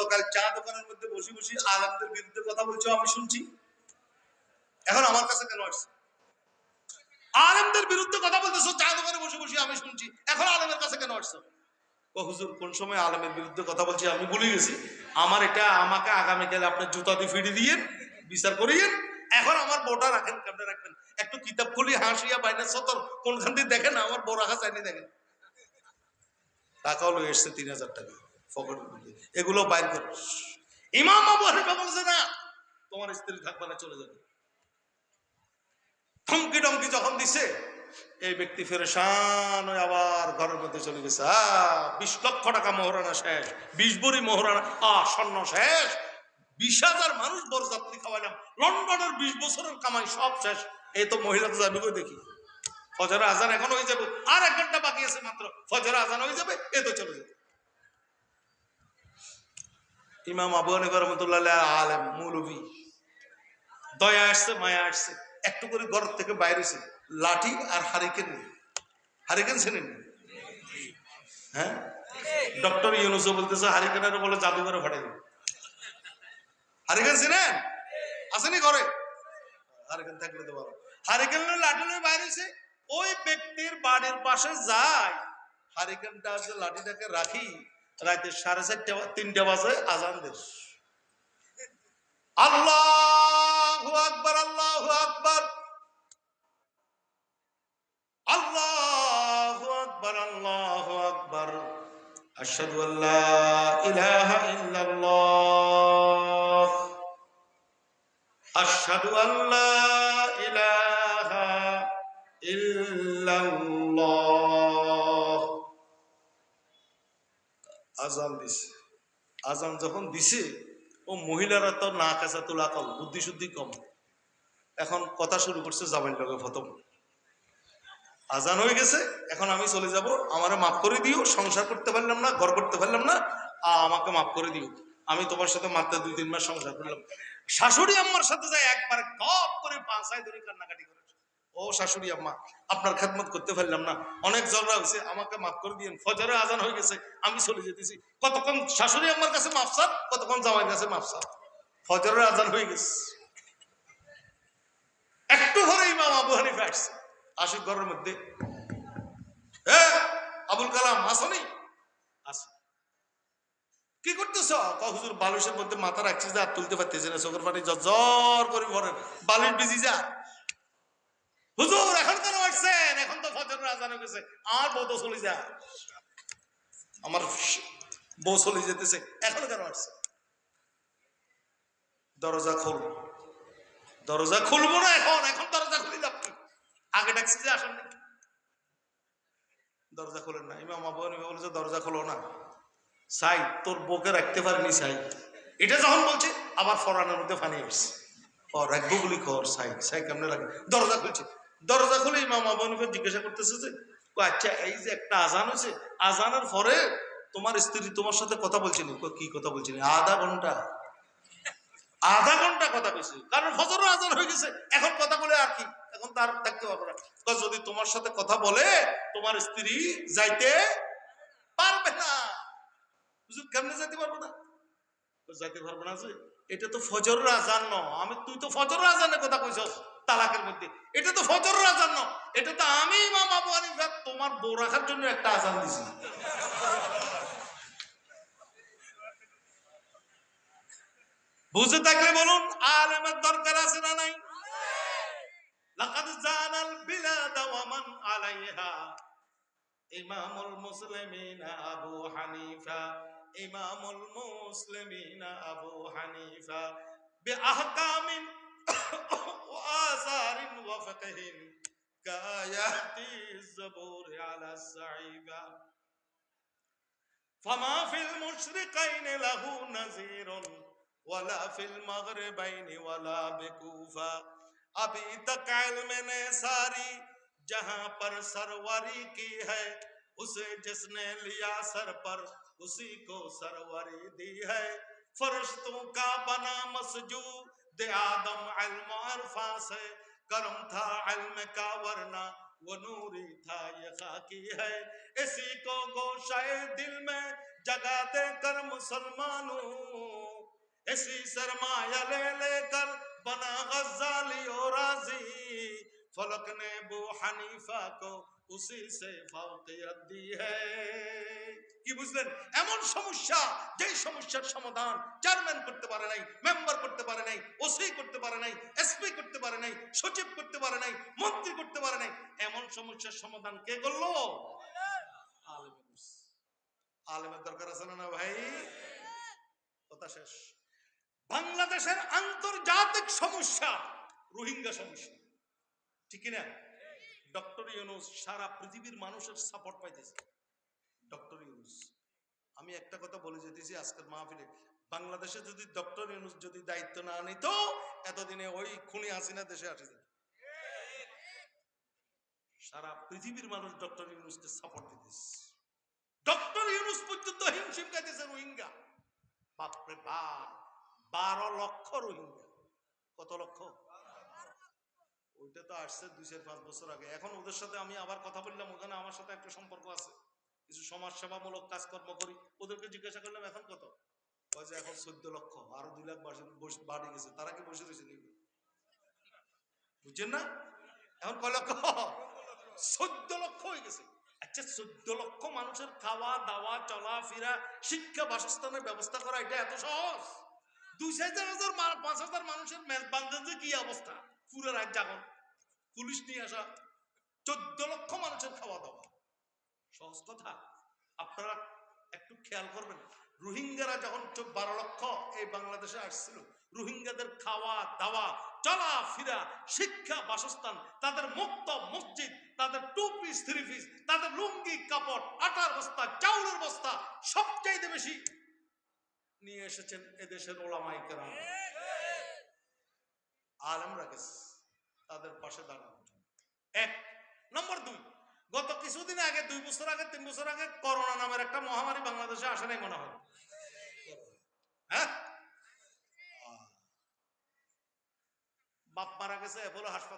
গতকাল চা দোকানের মধ্যে বসে বসে আলেমদের বিরুদ্ধে কথা বলছো, আমি শুনছি। এখন আমার কাছে কেন আসছে? আলেমদের বিরুদ্ধে কথা বলতেছো চা দোকানে বসে বসে, আমি শুনছি। এখন আলেমের কাছে কেন আসছো? ও হুজুর, কোন সময় আলেমের বিরুদ্ধে কথা বলছি আমি ভুলে গেছি। আমার এটা, আমাকে আগামীকাল আপনার জুতা দিয়ে ফিরে দিয়ে বিচার করিয়েন। এখন আমার বউটা রাখেন, কেমনে রাখবেন? একটু কিতাব খুলি হাসিয়া বাইনা সতর কোনখান দিয়ে দেখেন, আমার বউ রাখা চাইনি দেখেন। টাকা হলো এসছে 3000 টাকা পকেটের মধ্যে, এগুলো বাইর করো। ইমাম আবু হানিফা বলছে না, তোমার স্ত্রী থাকবে না, চলে যাবে। ধমকি টমকি যখন দিছে, এই ব্যক্তি ফেরেশান হয়ে আবার ঘরের মধ্যে চলে গেছে। 20 লক্ষ টাকা মোহরানা শেষ, 20 ভরি মোহরানা স্বর্ণ শেষ, 20,000 মানুষ বরযাত্রী খাওয়াইলাম, লন্ডনের 20 বছরের কামাই সব শেষ। এই তো মহিলা তো যাবে কই দেখি? ফজরের আজান এখন হয়ে যাবে, আর 1 ঘন্টা বাকি আছে মাত্র, ফজরের আজান হয়ে যাবে, এ তো চলে যাবে। ইমাম আবু হানিফা রাহমাতুল্লাহ আলাইহি আলেম, মৌলভী, দয়া আসছে, মায়া আসছে, একটু করে ঘর থেকে বাইরে এসে লাঠি আর হারিকেন নিয়ে, হারিকেন ছিলেন? হ্যাঁ, ডক্টর ইউনুসও বলতেছে হারিকেনের বলে জাদুঘরে ফাটাই দেবে। হারিকেন ছিলেন? আসেনি ঘরে? হারিকেন থাকলে তো ভালো। হারিকেন লাঠি নিয়ে বাইরে এসে ওই ব্যক্তির বাড়ির পাশে যায়, হারিকেনটা যে লাঠিটাকে রাখি, রাতে 4:30 3টা বাজে আজান দেশ। আল্লাহু আকবার, আল্লাহু আকবার, আল্লাহু আকবার, আল্লাহু আকবার, আশহাদু আল্লা ইলাহা ইল্লাল্লাহ, আশহাদু আল্লা ইলাহা ইল্লাল্লাহ। আজান দিছে। আজান যখন দিছে, ও মহিলারা তো না কাছা তোলা কম, বুদ্ধি শুদ্ধি কম, এখন কথা শুরু করছে জামাইর লগে। প্রথম আজান হয়ে গেছে, এখন আমি চলে যাব, আমারে মাফ করে দিও, সংসার করতে পারলাম না, ঘর করতে পারলাম না, আমাকে মাফ করে দিও, আমি তোমার সাথে মাত্র 2-3 মাস সংসার করলাম। শাশুড়ি আম্মার সাথে যায় একবার কপ করে পাঁচায় ধরে কান্নাকাটি করে, ও শাশুড়ি আম্মা, আপনার খেদমত করতে পারলাম না, অনেক ঝগড়া হয়েছে, আমাকে মাফ করে দিয়েন, ফজরে আজান হয়ে গেছে, আমি চলে যেতেছি। কতক্ষণ শাশুড়ি আম্মার কাছে মাফ চান, কতক্ষণ জামাইয়ের কাছে মাফ চান। ফজরের আজান হয়ে গেছে, একটু ঘরে ইমাম আবু হানিফা আসছে। আশিক ঘরের মধ্যে, আবুল কালাম আসনি? আসে। কি করতেছ? হুজুর, বালিশের মধ্যে মাথা রাখছি, যা তুলতে পারতেছি না, চোখের পানি জ্বর করে পড়ে, বালিশ ভিজি যা। হুজুর, এখন কেন আসছেন? এখন তো ফজরের আজান হয়ে গেছে, আমার বউ তো চলে যা, আমার বউ চলে যেতেছে, এখন কেন আসছে? দরজা খোল। দরজা খুলবো না এখন, এখন দরজা খুলি যাবো, আগে ডাকছি যে আসেন, দরজা খোলেন না। ইমাম আবু হানিফা বলেছে দরজা খোলো না, সাই তোর বউকে রাখতে পারিনি সাই। এটা যখন বলছে, আবার ফরানের মধ্যে ফানি আসছে, রাখবো বলি কর, সাই সাই কেমনে রাখবে? দরজা খুলছে, দরজা খুলে ইমাম আবু হানিফা জিজ্ঞাসা করতেছে যে, আচ্ছা, এই যে একটা আজান হয়েছে, আজানের পরে তোমার স্ত্রী তোমার সাথে কথা বলছিনি? কি কথা বলছিনি? আধা ঘন্টা, আধা ঘন্টা কথা বলছি, কারণ ফজরের আজান হয়ে গেছে, এখন কথা বলে আর কি, এখন তার থাকতে পারবে না। যদি তোমার সাথে কথা বলে, তোমার স্ত্রী যাইতে পারবে না। কেমনে যাইতে পারবো না? যাইতে পারবো না যে, এটা তো ফজরের আজান ন, তুই তো ফজরের আজানের কথা কইছস তালাকের মধ্যে, এটা তো ফজরের আজান ন, এটা তো আমি ইমাম আবু হানিফা তোমার বউ রাখার জন্য একটা আজান দিছি। বুঝে থাকলে বলুন, আলেমের দরকার আছে না নাই? লাকাদ জানাল বিলাদ ওয়া মান আলাইহা, ইমামুল মুসলিমিন আবু হানিফা, ইমামুল মুসলিমিন আবু হানিফা, বিআহকামিন ওয়া আসারিন ওয়া ফাকহিন কায়াতি যাবুর আলা সাইবা, ফামা ফিল মুশরিকাইন লাহু নাযীরুন ওয়ালা ফিল মাগরিবাইন ওয়ালা বিকুফা, अभी तक इल्म ने सारी जहां पर सरवरी की है, उसे जिसने लिया सर पर उसी को सरवरी दी है, फरिश्तों का बना मसजूद आदम इल्म अरफा से, करम था इल्म का वरना वो नूरी था ये खाकी है, इसी को गोशाए दिल में जगा दे कर मुसलमानों, इसी सरमाया ले लेकर बना गज़ाली और राजी, फलक ने अबू हनीफा को उसी से फाउकियत दी है। কি বুঝলেন? এমন সমস্যা, যেই সমস্যার সমাধান চেয়ারম্যান করতে পারে নাই, মেম্বার করতে পারে নাই, ওসি করতে পারে নাই, এসপি করতে পারে নাই, সচিব করতে পারে নাই, মন্ত্রী করতে পারে নাই, এমন সমস্যার সমাধান কে করলো? আলেমে করছে। আলেমের দরকার আছে না ভাই? কথা শেষ। বাংলাদেশের আন্তর্জাতিক সমস্যা রোহিঙ্গা সমস্যা, ঠিক না? ডক্টর ইউনূস সারা পৃথিবীর মানুষের সাপোর্ট পাইতেছে। ডক্টর ইউনূস, আমি একটা কথা বলে যেতেছি আজকের মাহফিলে, বাংলাদেশে যদি ডক্টর ইউনূস যদি দায়িত্ব না নিত, এতদিনে ওই খুনি হাসিনা দেশে আসে যেত। সারা পৃথিবীর মানুষ ডক্টর ইউনূসকে সাপোর্ট দিতেছে। ডক্টর ইউনূস পর্যন্ত হিমশিম খাইতেছে রোহিঙ্গা। বাপরে বাপ, 12 লক্ষ রোহিঙ্গা। কত লক্ষ? ওইটা তো আসছে 2-5 বছর আগে। এখন ওদের সাথে আমি আবার কথা বললাম, ওখানে আমার সাথে একটা সম্পর্ক আছে, কিছু সমাজ সেবামূলক কাজকর্ম করি। ওদেরকে জিজ্ঞাসা করলাম এখন কত, যে এখন 14 লক্ষ, আরো 2 লাখ বাড়ি গেছে। তারা কি বসে রয়েছে নাকি? বুঝছেন না? এখন কয় লক্ষ? 14 লক্ষ হয়ে গেছে। আচ্ছা, 14 লক্ষ মানুষের খাওয়া দাওয়া চলাফেরা শিক্ষা বাসস্থানের ব্যবস্থা করা এটা এত সহজ? 2,000-5,000 মানুষের বান্ধে কি অবস্থা, পুরো রাত জাগন, পুলিশ নিয়ে আসা, 14 লক্ষ মানুষের খাওয়া দাওয়া সহজ কথা? আপনারা একটু খেয়াল করবেন, রোহিঙ্গারা যখন 12 লক্ষ এই বাংলাদেশে আসছিল, রোহিঙ্গাদের খাওয়া দাওয়া চলাফেরা শিক্ষা বাসস্থান, তাদের মুক্ত মসজিদ, তাদের 2 পিস 3 পিস, তাদের লুঙ্গি কাপড়, আটার বস্তা, চাউলের বস্তা সবচাইতে বেশি নিয়ে এসেছেন এদেশের ওলামায়ে কেরাম, আলেমরা গেছে তাদের পাশে দাঁড়ানো। 1 নম্বর 2, গত কিছুদিন আগে, 2 বছর আগে, 3 বছর আগে করোনা নামের একটা মহামারী বাংলাদেশে আসে নাই মনে হয়? হ্যাঁ, বাপ মারা গেছে, অ্যাপোলো হাসপাতাল